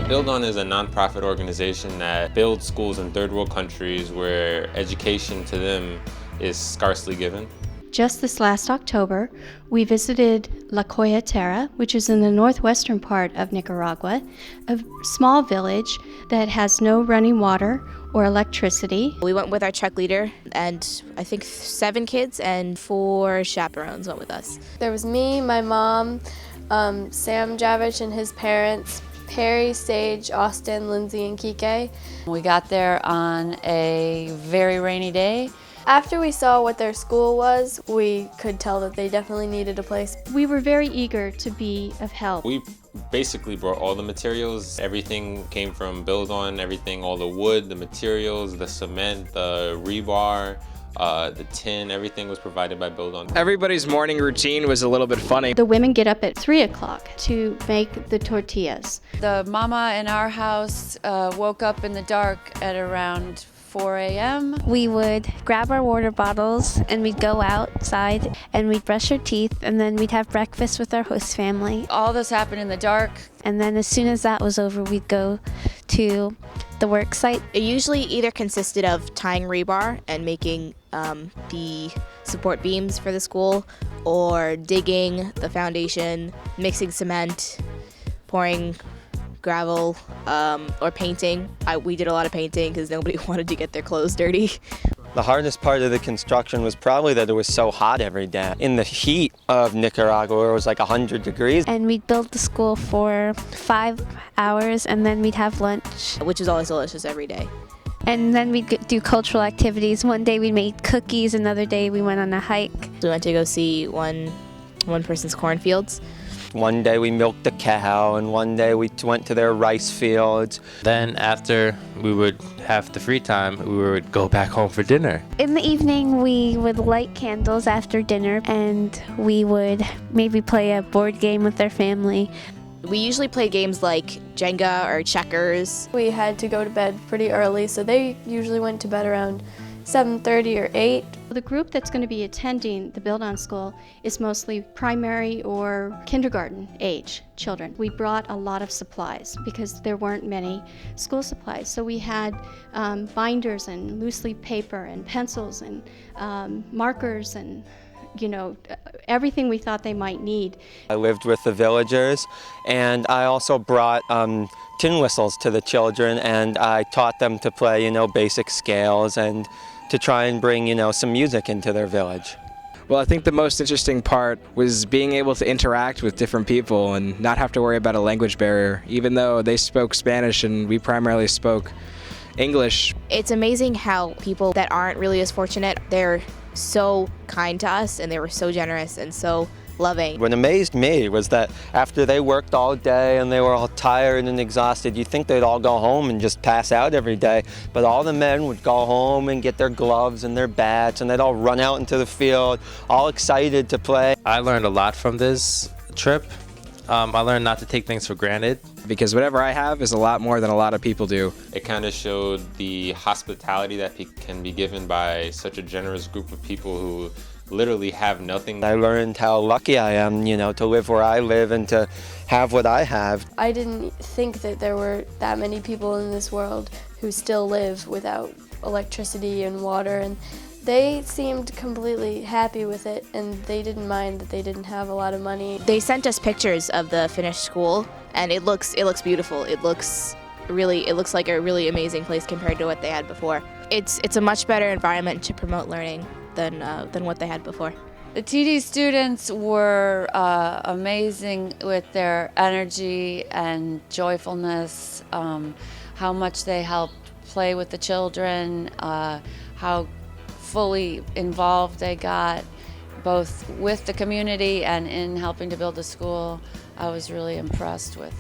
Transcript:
Build On is a nonprofit organization that builds schools in third world countries where education to them is scarcely given. Just this last October, we visited La Coyotera, which is in the northwestern part of Nicaragua, a small village that has no running water or electricity. We went with our Czech leader, and I think 7 kids and 4 chaperones went with us. There was me, my mom, Sam Javich and his parents, Perry, Sage, Austin, Lindsay, and Kike. We got there on a very rainy day. After we saw what their school was, we could tell that they definitely needed a place. We were very eager to be of help. We basically brought all the materials. Everything came from Build On, everything, all the wood, the materials, the cement, the rebar, the tin, everything was provided by Build On. Everybody's morning routine was a little bit funny. The women get up at 3 o'clock to make the tortillas. The mama in our house woke up in the dark at around 4 a.m. We would grab our water bottles and we'd go outside and we'd brush our teeth and then we'd have breakfast with our host family. All this happened in the dark. And then as soon as that was over, we'd go to the work site. It usually either consisted of tying rebar and making the support beams for the school, or digging the foundation, mixing cement, pouring gravel, or painting. We did a lot of painting because nobody wanted to get their clothes dirty. The hardest part of the construction was probably that it was so hot every day. In the heat of Nicaragua, where it was like 100 degrees. And we'd build the school for 5 hours and then we'd have lunch. Which is always delicious every day. And then we'd do cultural activities. One day we made cookies, another day we went on a hike. We went to go see one person's cornfields. One day we milked a cow, and one day we went to their rice fields. Then after we would have the free time, we would go back home for dinner. In the evening, we would light candles after dinner, and we would maybe play a board game with our family. We usually play games like Jenga or checkers. We had to go to bed pretty early, so they usually went to bed around 7:30 or 8. The group that's going to be attending the Build On School is mostly primary or kindergarten age children. We brought a lot of supplies because there weren't many school supplies. So we had binders and loose leaf paper and pencils and markers and everything we thought they might need. I lived with the villagers, and I also brought tin whistles to the children, and I taught them to play, basic scales and to try and bring, some music into their village. Well, I think the most interesting part was being able to interact with different people and not have to worry about a language barrier, even though they spoke Spanish and we primarily spoke English. It's amazing how people that aren't really as fortunate, they're so kind to us and they were so generous and so loving. What amazed me was that after they worked all day and they were all tired and exhausted, you'd think they'd all go home and just pass out every day, but all the men would go home and get their gloves and their bats, and they'd all run out into the field, all excited to play. I learned a lot from this trip. I learned not to take things for granted. Because whatever I have is a lot more than a lot of people do. It kind of showed the hospitality that can be given by such a generous group of people who literally have nothing. I learned how lucky I am, to live where I live and to have what I have. I didn't think that there were that many people in this world who still live without electricity and water, and they seemed completely happy with it, and they didn't mind that they didn't have a lot of money. They sent us pictures of the finished school, and it looks beautiful. It looks like a really amazing place compared to what they had before. It's a much better environment to promote learning than what they had before. The TD students were amazing with their energy and joyfulness, how much they helped play with the children, how fully involved they got, both with the community and in helping to build the school. I was really impressed with.